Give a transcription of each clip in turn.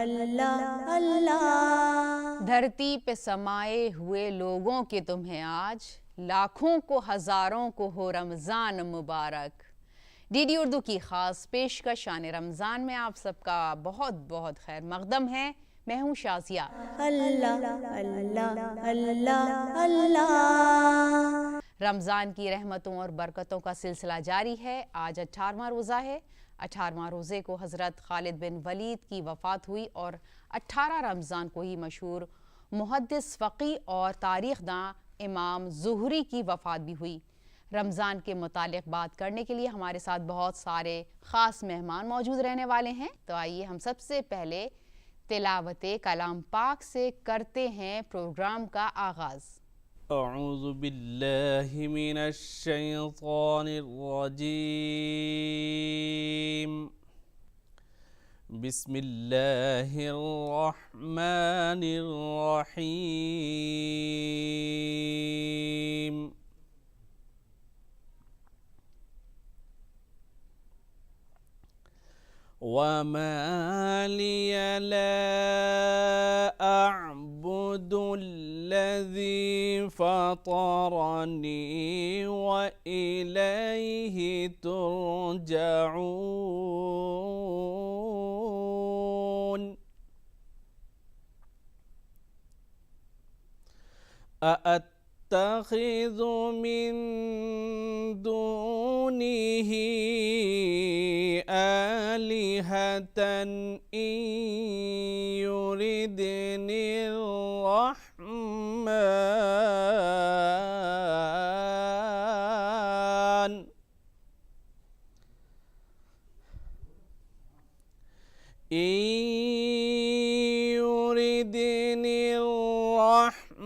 अल्लाह अल्लाह। धरती पे समाये हुए लोगों के तुम्हें आज लाखों को हजारों को हो रमज़ान मुबारक। डीडी उर्दू की ख़ास पेशकश शान रमज़ान में आप सबका बहुत बहुत खैर मक़दम है। मैं हूँ शाज़िया। अल्लाह अल्लाह अल्लाह अल्लाह। रमज़ान की रहमतों और बरकतों का सिलसिला जारी है। आज 18वां रोज़ा है। 18वां रोज़े को हज़रत खालिद बिन वलीद की वफ़ात हुई और 18 रमज़ान को ही मशहूर मुहद्दिस फ़क़ी और तारीख़दां इमाम ज़ुहरी की वफ़ात भी हुई। रमज़ान के मुतालिक बात करने के लिए हमारे साथ बहुत सारे ख़ास मेहमान मौजूद रहने वाले हैं। तो आइए हम सबसे पहले तिलावत कलाम पाक से करते हैं प्रोग्राम का आगाज़। अऊज़ु बिल्लाहि मिनश शैतानिर रजीम। बिस्मिल्लाहिर रहमानिर रहीम। वमा लिया ला अअबुदुल्लज़ी फ़तरनी व इलैहि तुरजऊन। अअत्तख़िज़ु मिन दूनिही आलिहतन इन युरिदनिर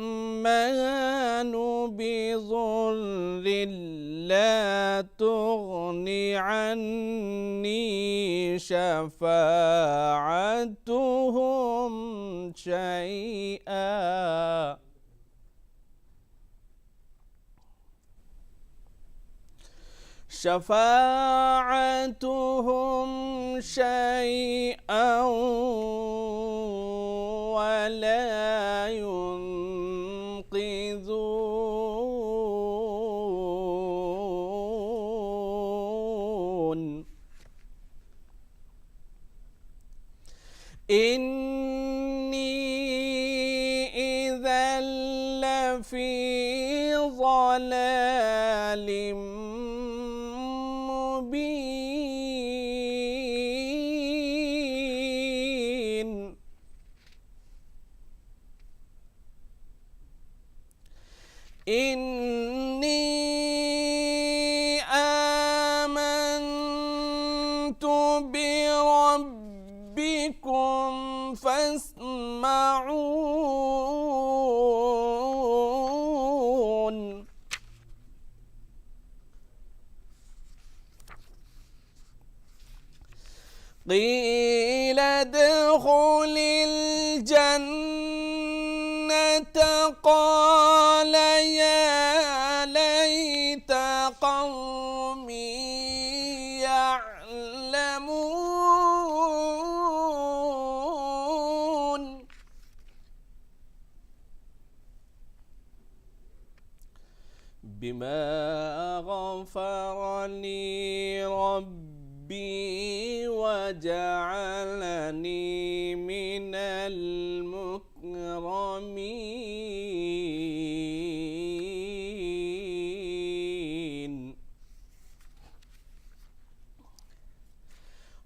रहमान बिज़ुर्रिन ला तुग़नि अन्नी शफ़ाअतुहुम शैआ। शफ़ाअतुहुम शैअन वला युनक़िज़ून। इन्नी इज़न लफ़ी ज़लालिम मुबीन। इन्नी आमनतु बिरब्बिकुम फस्मऊन। क़ील उद्ख़ुलिल जन्नत क़ाल या लैत क़ौमी यअलमून। बिमा ग़फ़र ली रब्बी वजअलनी मिनल मुकरमीन।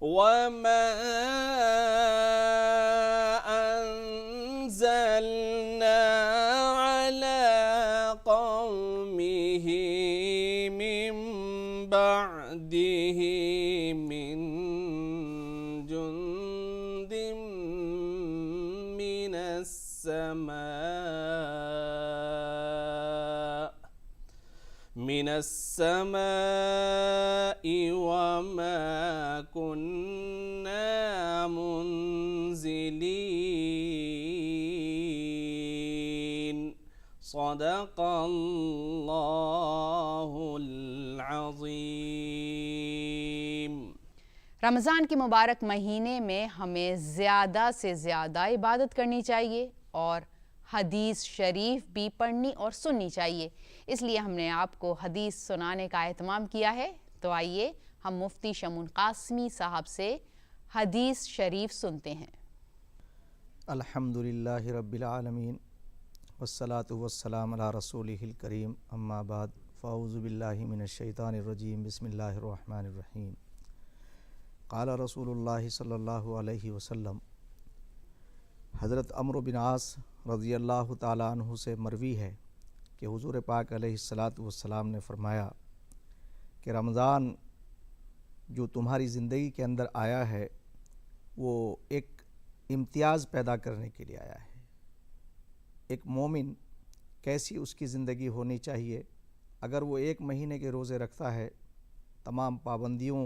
वमा अंज़लना अला क़ौमिही मिन बअदिही मिन जुन्दिन मिनस समाइ वमा कुन्ना मुनज़िलीन। सदक़ल्लाहुल अज़ीम। रमज़ान के मुबारक महीने में हमें ज़्यादा से ज़्यादा इबादत करनी चाहिए और हदीस शरीफ भी पढ़नी और सुननी चाहिए। इसलिए हमने आपको हदीस सुनाने का एहतमाम किया है। तो आइए हम मुफ्ती शमून कासमी साहब से हदीस शरीफ सुनते हैं। अल्हम्दुलिल्लाहि रब्बिल आलमीन वस्सलातु वस्सलाम अला रसूलिहिल करीम अम्मा बाद फ़ाऊज़ु बिल्लाहि मिनश शैतानिर रजीम बिस्मिल्लाहिर रहमानिर रहीम। क़ाला रसूलुल्लाहि सल्लल्लाहु अलैहि वसल्लम, हज़रत अम्र बिन आस रज़ियल्लाहु ताला अन्हु से मरवी है कि हुज़ूर पाक अलैहिस्सलातु वस्सलाम ने फ़रमाया कि रमज़ान जो तुम्हारी ज़िंदगी के अंदर आया है वो एक इम्तियाज़ पैदा करने के लिए आया है। एक मोमिन कैसी उसकी ज़िंदगी होनी चाहिए, अगर वो एक महीने के रोज़े रखता है, तमाम पाबंदियों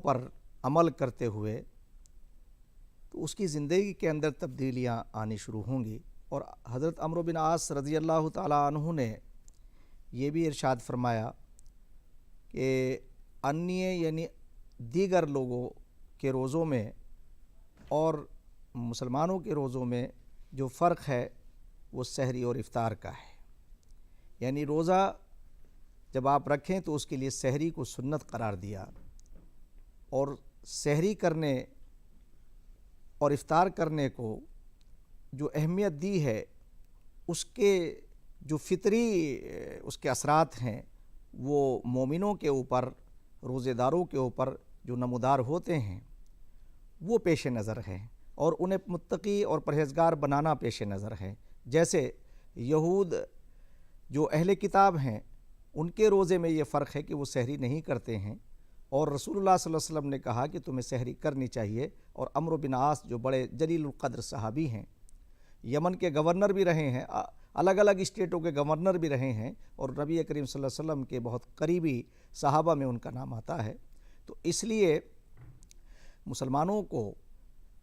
पर अमल करते हुए, तो उसकी ज़िंदगी के अंदर तब्दीलियाँ आनी शुरू होंगी। और हज़रत अम्र बिन आस रज़ियल्लाहु ताला अन्हु ने ये भी इरशाद फरमाया कि अन्य यानी दीगर लोगों के रोज़ों में और मुसलमानों के रोज़ों में जो फ़र्क है वो सहरी और इफ़्तार का है। यानी रोज़ा जब आप रखें तो उसके लिए सहरी को सुन्नत करार दिया और सहरी करने और इफ़्तार करने को जो अहमियत दी है, उसके जो फितरी उसके असरात हैं वो मोमिनों के ऊपर, रोज़ेदारों के ऊपर जो नमूदार होते हैं वो पेश नज़र हैं और उन्हें मुत्तकी और परहेज़गार बनाना पेश नज़र है। जैसे यहूद जो अहले किताब हैं उनके रोज़े में ये फ़र्क है कि वो सहरी नहीं करते हैं और रसूलुल्लाह सल्लल्लाहु अलैहि वसल्लम ने कहा कि तुम्हें सहरी करनी चाहिए। और अम्र बिन आस जो बड़े जलीलुल क़द्र सहाबी हैं, यमन के गवर्नर भी रहे हैं, अलग अलग स्टेटों के गवर्नर भी रहे हैं और नबी करीम सल्लल्लाहु अलैहि वसल्लम के बहुत करीबी सहाबा में उनका नाम आता है। तो इसलिए मुसलमानों को,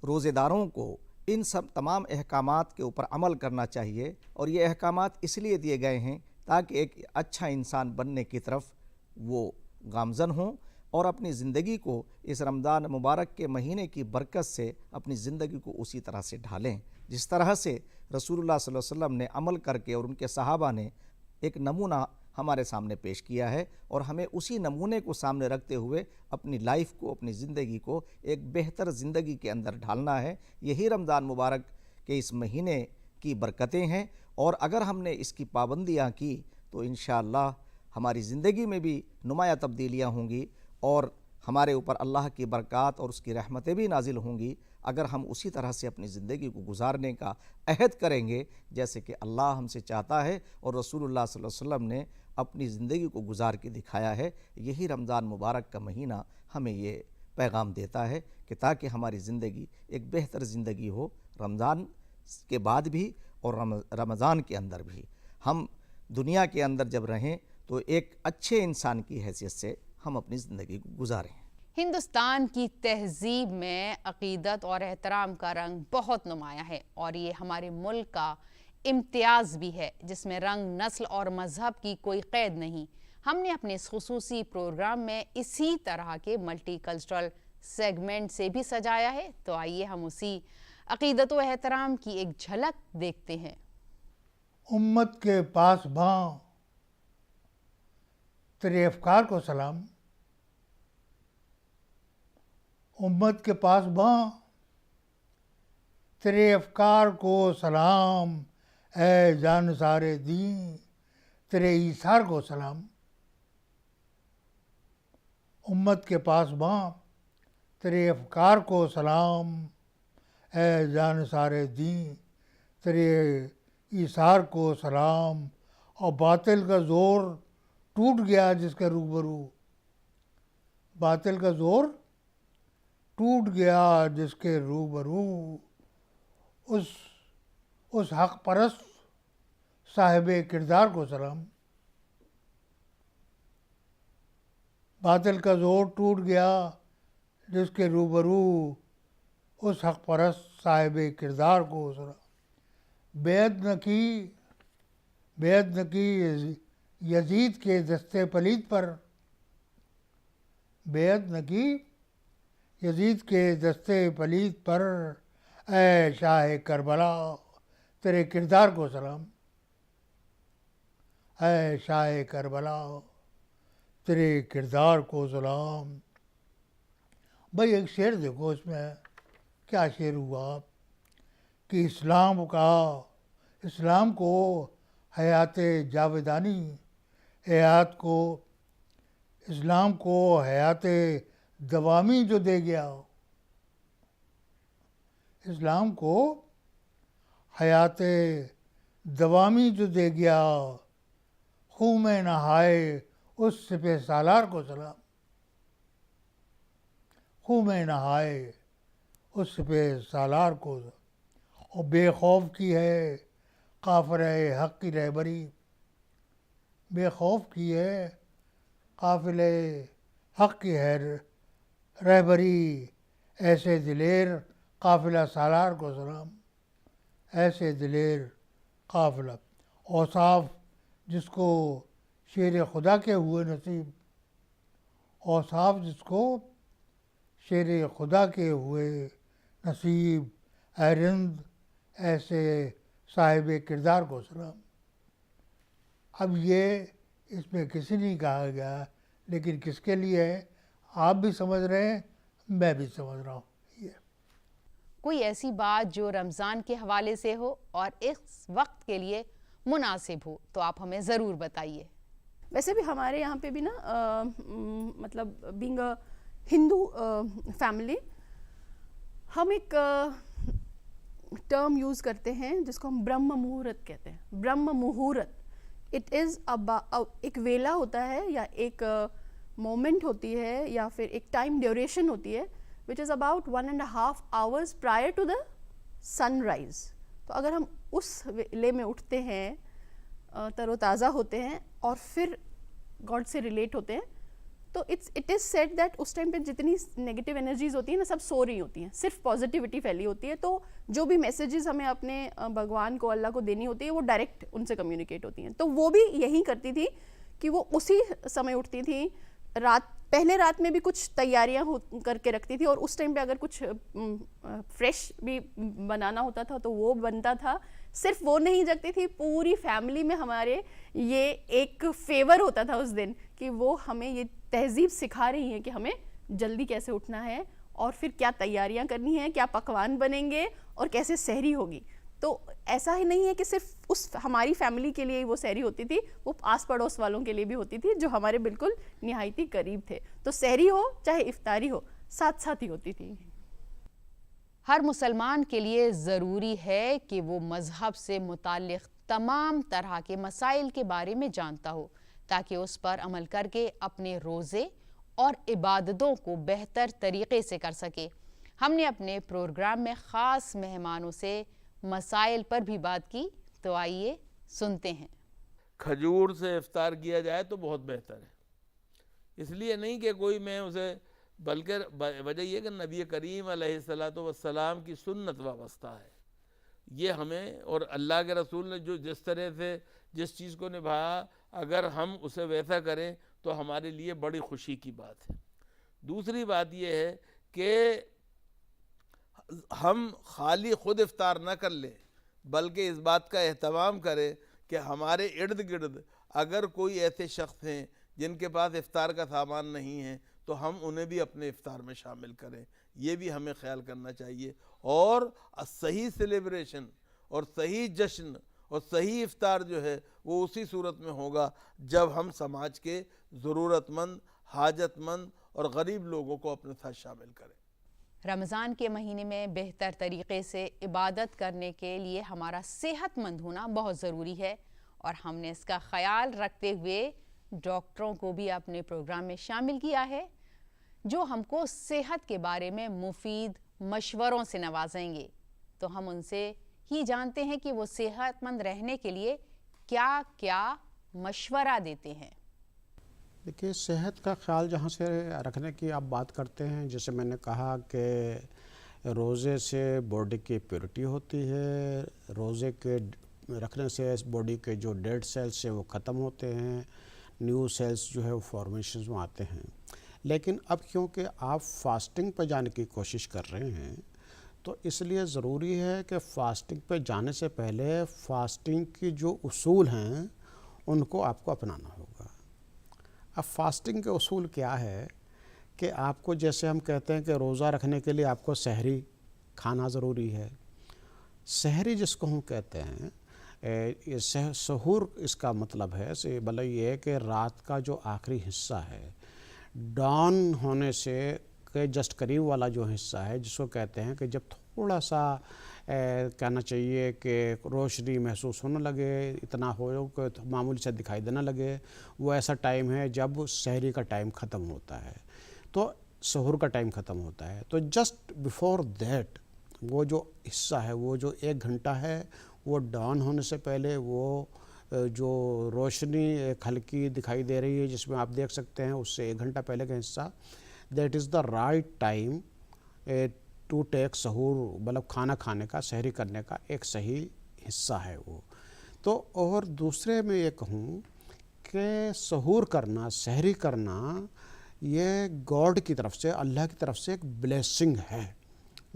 रोज़ेदारों को इन सब तमाम अहकामात के ऊपर अमल करना चाहिए और ये अहकामात इसलिए दिए गए हैं ताकि एक अच्छा इंसान बनने की तरफ वो गामज़न हों और अपनी ज़िंदगी को इस रमज़ान मुबारक के महीने की बरकत से अपनी ज़िंदगी को उसी तरह से ढालें जिस तरह से रसूलुल्लाह सल्लल्लाहु अलैहि वसल्लम ने अमल करके और उनके सहाबा ने एक नमूना हमारे सामने पेश किया है। और हमें उसी नमूने को सामने रखते हुए अपनी लाइफ को, अपनी ज़िंदगी को एक बेहतर ज़िंदगी के अंदर ढालना है। यही रमज़ान मुबारक के इस महीने की बरकतें हैं और अगर हमने इसकी पाबंदियाँ की तो इंशाअल्लाह हमारी ज़िंदगी में भी नुमाया तब्दीलियाँ होंगी और हमारे ऊपर अल्लाह की बरक़ात और उसकी रहमतें भी नाजिल होंगी अगर हम उसी तरह से अपनी ज़िंदगी को गुजारने का अहद करेंगे जैसे कि अल्लाह हमसे चाहता है और रसूलुल्लाह सल्लल्लाहु अलैहि वसल्लम ने अपनी ज़िंदगी को गुजार के दिखाया है। यही रमज़ान मुबारक का महीना हमें ये पैगाम देता है कि ताकि हमारी ज़िंदगी एक बेहतर ज़िंदगी हो, रमज़ान के बाद भी और रमज़ान के अंदर भी। हम दुनिया के अंदर जब रहें तो एक अच्छे इंसान की हैसियत से हम अपनी ज़िंदगी को गुजारें। हिंदुस्तान की तहज़ीब में अक़ीदत और एहतराम का रंग बहुत नुमायाँ है और ये हमारे मुल्क का इम्तियाज़ भी है जिसमें रंग, नस्ल और मज़हब की कोई क़ैद नहीं। हमने अपने इस खुसूसी प्रोग्राम में इसी तरह के मल्टी कल्चरल सेगमेंट से भी सजाया है। तो आइए हम उसी अक़ीदत व एहतराम की एक झलक देखते हैं। उम्मत के पास भां तेरे अफ़कार को सलाम, उम्मत के पास भां तेरे अफ़कार को सलाम, ऐ जान सारे दीन तेरे ईसार को सलाम। उम्मत के पास भां तेरे अफ़कार को सलाम, ऐ जान सारे दीन तेरे ईसार को सलाम। और बातिल का ज़ोर टूट गया जिसके रूबरू, बातिल का ज़ोर टूट गया जिसके रूबरू, उस हक़ परस्त साहिबे किरदार को सलाम। बातिल का ज़ोर टूट गया जिसके रूबरू, उस हक़ परस्त साहिबे किरदार को सलाम। बेअद न की यजीद के दस्ते पलीद पर बेअत न की, यजीद के दस्ते पलीद पर ऐ शाह करबला तेरे किरदार को सलाम, ऐ शाह करबला तेरे किरदार को सलाम। भाई एक शेर देखो, इसमें क्या शेर हुआ कि इस्लाम को हयात जावेदानी, इस्लाम को हयात दवामी जो दे गया, इस्लाम को हयात दवामी जो दे गया, खून में नहाए उस सिपह सालार को सलाम, खून में नहाए उस सिपह सालार को। और बेखौफ की है काफ़िले हक़ की रहबरी, बेखौफ की है काफ़िले हक़ की है रहबरी, ऐसे दिलेर काफ़िला सालार को सलाम, ऐसे दिलेर काफ़िला। औसाफ जिसको शेर खुदा के हुए नसीब, औसाफ जिसको शेर खुदा के हुए नसीब, ऐ रिंद ऐसे साहिब किरदार को सलाम। अब ये इसमें किसी नहीं कहा गया, लेकिन किसके लिए है आप भी समझ रहे हैं, मैं भी समझ रहा हूँ। ये कोई ऐसी बात जो रमज़ान के हवाले से हो और इस वक्त के लिए मुनासिब हो तो आप हमें ज़रूर बताइए। वैसे भी हमारे यहाँ पे भी ना मतलब बीइंग अ हिंदू फैमिली, हम एक टर्म यूज़ करते हैं जिसको हम ब्रह्म मुहूर्त कहते हैं। ब्रह्म मुहूर्त, इट इज़ एक वेला होता है या एक मोमेंट होती है या फिर एक टाइम ड्यूरेशन होती है which is about 1.5 hours prior to the sunrise. तो अगर हम उस वेले में उठते हैं, तरोताज़ा होते हैं और फिर गॉड से रिलेट होते हैं, तो इट इज़ सेड दैट उस टाइम पे जितनी नेगेटिव एनर्जीज होती हैं ना, सब सो रही होती हैं, सिर्फ पॉजिटिविटी फैली होती है। तो जो भी मैसेजेस हमें अपने भगवान को, अल्लाह को देनी होती है, वो डायरेक्ट उनसे कम्युनिकेट होती हैं। तो वो भी यही करती थी कि वो उसी समय उठती थी, पहले रात में भी कुछ तैयारियां करके रखती थी और उस टाइम पे अगर कुछ फ्रेश भी बनाना होता था तो वो बनता था। सिर्फ वो नहीं जगती थी, पूरी फैमिली में हमारे ये एक फेवर होता था उस दिन कि वो हमें ये तहजीब सिखा रही हैं कि हमें जल्दी कैसे उठना है और फिर क्या तैयारियां करनी है, क्या पकवान बनेंगे और कैसे सहरी होगी। तो ऐसा ही नहीं है कि सिर्फ उस हमारी फैमिली के लिए वो सहरी होती थी, वो आस पड़ोस वालों के लिए भी होती थी जो हमारे बिल्कुल निहायती करीब थे। तो सहरी हो चाहे इफ्तारी हो, साथ साथ ही होती थी। हर मुसलमान के लिए ज़रूरी है कि वो मज़हब से मुताल्लिक़ तमाम तरह के मसाइल के बारे में जानता हो ताकि उस पर अमल करके अपने रोज़े और इबादतों को बेहतर तरीक़े से कर सके। हमने अपने प्रोग्राम में ख़ास मेहमानों से मसाइल पर भी बात की, तो आइए सुनते हैं। खजूर से इफ्तार किया जाए तो बहुत बेहतर है, इसलिए नहीं कि कोई मैं उसे, बल्कि वजह यह कि नबी करीम अलैहिस्सलातु वस्सलाम की सुन्नत वाबस्ता है। ये हमें और अल्लाह के रसूल ने जो जिस तरह से जिस चीज़ को निभाया, अगर हम उसे वैसा करें तो हमारे लिए बड़ी खुशी की बात है। दूसरी बात यह है कि हम खाली ख़ुद इफ्तार न कर लें, बल्कि इस बात का एहतमाम करें कि हमारे इर्द गिर्द अगर कोई ऐसे शख्स हैं जिनके पास इफ्तार का सामान नहीं है तो हम उन्हें भी अपने इफ्तार में शामिल करें। ये भी हमें ख्याल करना चाहिए। और सही सेलिब्रेशन और सही जश्न और सही इफ्तार जो है वो उसी सूरत में होगा जब हम समाज के ज़रूरतमंद, हाजतमंद और गरीब लोगों को अपने साथ शामिल करें। रमज़ान के महीने में बेहतर तरीक़े से इबादत करने के लिए हमारा सेहतमंद होना बहुत ज़रूरी है और हमने इसका ख़याल रखते हुए डॉक्टरों को भी अपने प्रोग्राम में शामिल किया है जो हमको सेहत के बारे में मुफीद मशवरों से नवाजेंगे। तो हम उनसे ही जानते हैं कि वो सेहतमंद रहने के लिए क्या क्या मशवरा देते हैं। देखिए, सेहत का ख्याल जहाँ से रखने की आप बात करते हैं, जैसे मैंने कहा कि रोज़े से बॉडी की प्योरिटी होती है, रोज़े के रखने से बॉडी के जो डेड सेल्स हैं वो ख़त्म होते हैं, न्यू सेल्स जो है वो फॉर्मेशन में आते हैं। लेकिन अब क्योंकि आप फास्टिंग पर जाने की कोशिश कर रहे हैं तो इसलिए ज़रूरी है कि फ़ास्टिंग पे जाने से पहले फ़ास्टिंग की जो उसूल हैं उनको आपको अपनाना होगा। अब फास्टिंग के उसूल क्या है कि आपको, जैसे हम कहते हैं कि रोज़ा रखने के लिए आपको सहरी खाना ज़रूरी है। सहरी जिसको हम कहते हैं, सहूर इसका मतलब है से मतलब ये है कि रात का जो आखिरी हिस्सा है, डॉन होने से के जस्ट करीब वाला जो हिस्सा है, जिसको कहते हैं कि जब थोड़ा सा कहना चाहिए कि रोशनी महसूस होने लगे, इतना हो कि मामूली से दिखाई देने लगे, वो ऐसा टाइम है जब सहरी का टाइम ख़त्म होता है, तो सहूर का टाइम ख़त्म होता है। तो जस्ट बिफोर दैट वो जो हिस्सा है, वो जो 1 घंटा है, वो डॉन होने से पहले वो जो रोशनी हल्की दिखाई दे रही है जिसमें आप देख सकते हैं, उससे 1 घंटा पहले का हिस्सा, that is the right time to take सहूर, मतलब खाना खाने का, सहरी करने का एक सही हिस्सा है वो। तो और दूसरे में ये कहूँ कि सहूर करना, सहरी करना, ये गॉड की तरफ से, अल्लाह की तरफ से एक ब्लेसिंग है।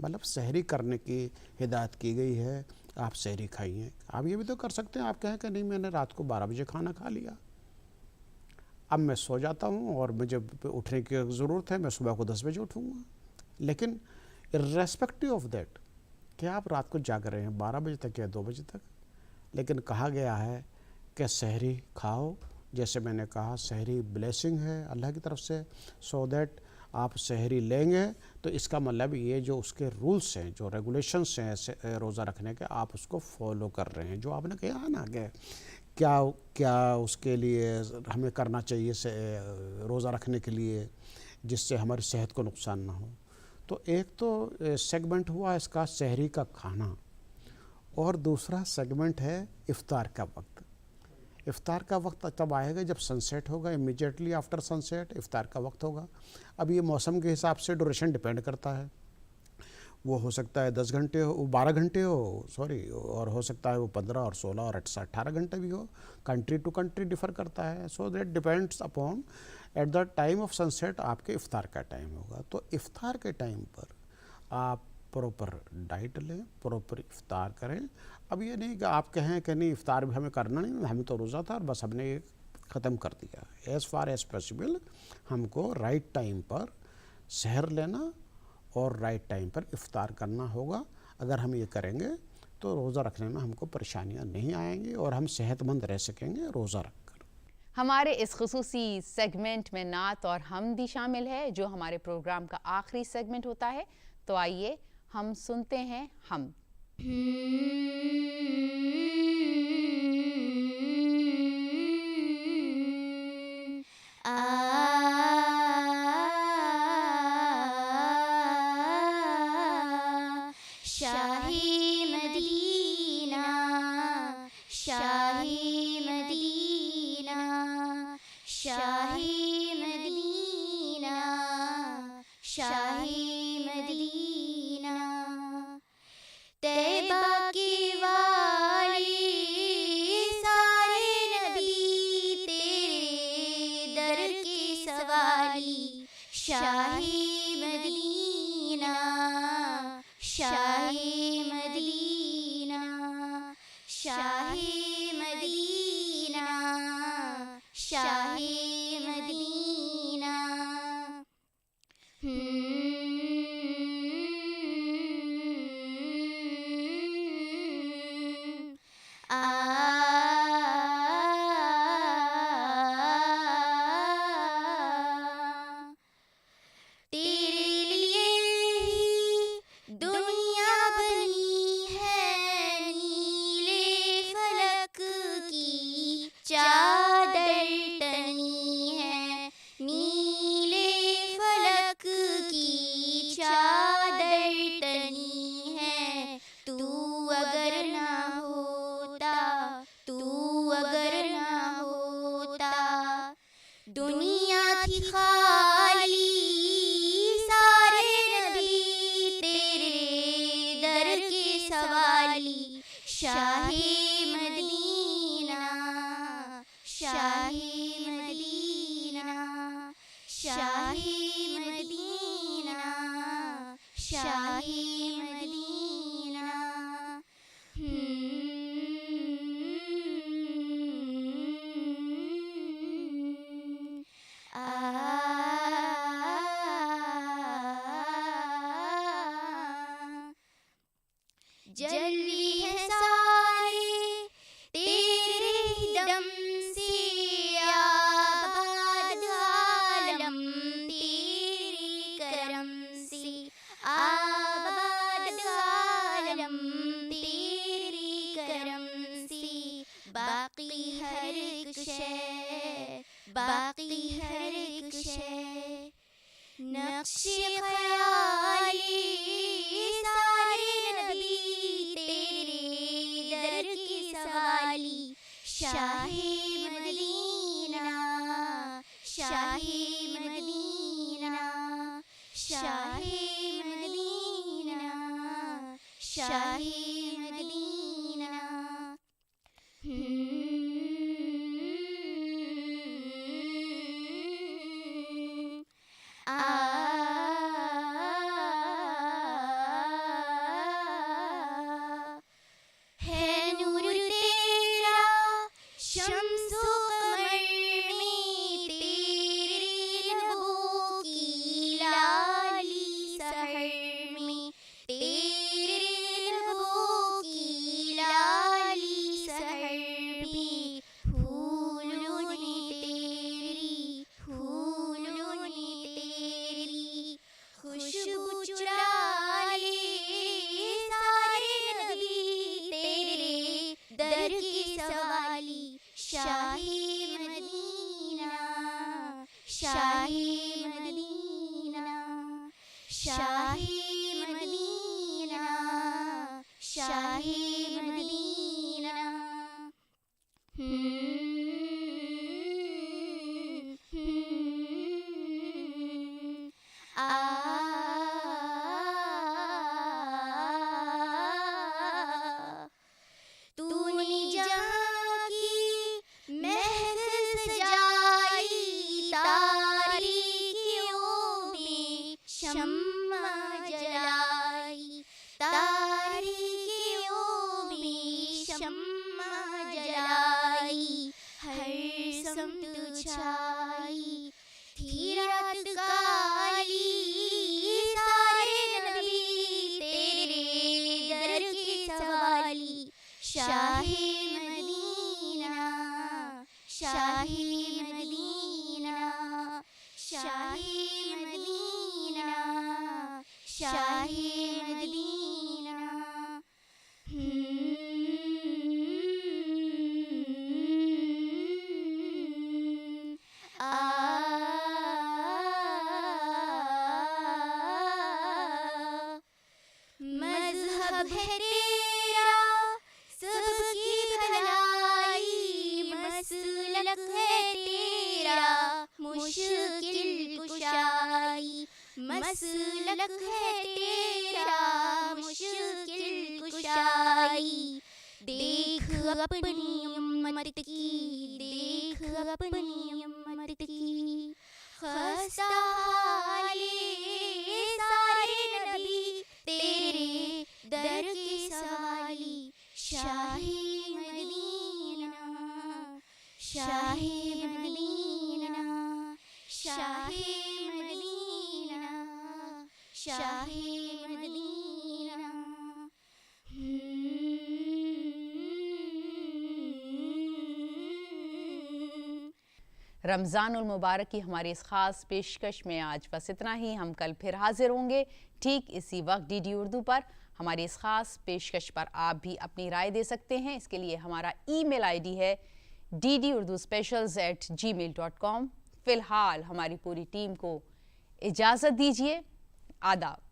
मतलब सहरी करने की हिदायत की गई है, आप सहरी खाइए। आप ये भी तो कर सकते हैं, आप कहें कि नहीं मैंने रात को 12 बजे खाना खा लिया, अब मैं सो जाता हूँ और मुझे उठने की ज़रूरत है, मैं सुबह को 10 बजे उठूँगा। लेकिन इर्रेस्पेक्टिव ऑफ दैट कि आप रात को जाग रहे हैं 12 बजे तक या 2 बजे तक, लेकिन कहा गया है कि सहरी खाओ। जैसे मैंने कहा, सहरी ब्लेसिंग है अल्लाह की तरफ से, सो दैट आप सहरी लेंगे तो इसका मतलब ये जो उसके रूल्स हैं, जो रेगुलेशंस हैं रोज़ा रखने के, आप उसको फॉलो कर रहे हैं। जो आपने कहा ना कि क्या क्या उसके लिए हमें करना चाहिए से रोज़ा रखने के लिए जिससे हमारी सेहत को नुकसान ना हो। तो एक तो सेगमेंट हुआ इसका सहरी का खाना, और दूसरा सेगमेंट है इफ़्तार का वक्त। इफ़्तार का वक्त तब आएगा जब सनसेट होगा, इमीडिएटली आफ्टर सनसेट इफ़्तार का वक्त होगा। अब ये मौसम के हिसाब से ड्यूरेशन डिपेंड करता है, वो हो सकता है 10 घंटे हो, 12 घंटे हो, सॉरी, और हो सकता है वो 15 और 16 और 18 घंटे भी हो। कंट्री टू कंट्री डिफ़र करता है। So that depends upon at the time of sunset आपके इफ़्तार का टाइम होगा। तो इफ़्तार के टाइम पर आप प्रॉपर डाइट लें, प्रॉपर इफ़्तार करें। अब ये नहीं कि आप कहें कि नहीं इफ़्तार भी हमें करना नहीं, हमें तो रोज़ा था और बस हमने ये ख़त्म कर दिया। एज़ फार एज़ पॉसिबल हमको राइट टाइम पर सहर लेना और राइट टाइम पर इफ़्तार करना होगा। अगर हम ये करेंगे तो रोज़ा रखने में हमको परेशानियां नहीं आएंगी और हम सेहतमंद रह सकेंगे रोज़ा रखकर। हमारे इस खुसूसी सेगमेंट में नात और हम भी शामिल है, जो हमारे प्रोग्राम का आखिरी सेगमेंट होता है। तो आइए हम सुनते हैं हम। शाही मदीना, शाही मदीना, शाही मदीना, शाही मदीना, तैबा की वाली सारे नबी तेरे दर की सवाली, शाही मदीना, शाही मदीना, शाही मदीना, शाही मदीना। तेरे लिए ही दुनिया बनी है, नीले फलक की चादर तनी है, नीले फलक की चादर तनी है। तू अगर ना होता, तू अगर ना होता, दुनिया थी खाली, सारे नबी तेरे दर के सवाली, शाही शाही मदीना, शाही मदीना, शाही मदीना। जलवी है सारे तेरे दम से, आबाद आलम तेरे करम से, आबाद आलम तेरे करम से। बाकी हर एक शय, बाकी हर एक शय, नक्शे ख्याली सारे नबी तेरे दर की सवाली। शाही मदीना, शाही मदीना, शाही मदीना, शाही मदीना। है नूर तेरा शम्सो कमर में, तेरी लबों की लाली सहर में, तेरी लबों की लाली सहर में। फूलों ने तेरी, फूलों ने तेरी खुशबू चुरा ली सारे नबी तेरे दर की सवाली। शाही मदीना, शाही मदीना, शाही मदीना, शाही मदीना। तूने जहाँ की महफिल सजाई, तारीकियों में शम्मा जलाई, तारीकियों में शम्मा जलाई। हर समत छाई थी रात काली, सारे नबी तेरे दर की सवाली। शाही मदीना, शाही मदीना, शाही मदीना, शाही मदीना। मज़हब है तेरा सबकी भलाई, मसलक है तेरा मुश्किल कुशाई, मसलक है तेरा मुश्किल कुशाई। देख अपनी उम्मत की, देख अपनी उम्मत की खस्ता हाले सारे नबी तेरे दर की सवाली। शाही मदीना, शाही मदीना, शाही मदीना, शाही मदीना। रमज़ानुल मुबारक की हमारी इस ख़ास पेशकश में आज बस इतना ही। हम कल फिर हाजिर होंगे ठीक इसी वक्त DD उर्दू पर। हमारी इस ख़ास पेशकश पर आप भी अपनी राय दे सकते हैं। इसके लिए हमारा email ID है ddurduspecials@gmail.com। फ़िलहाल हमारी पूरी टीम को इजाज़त दीजिए। आदाब।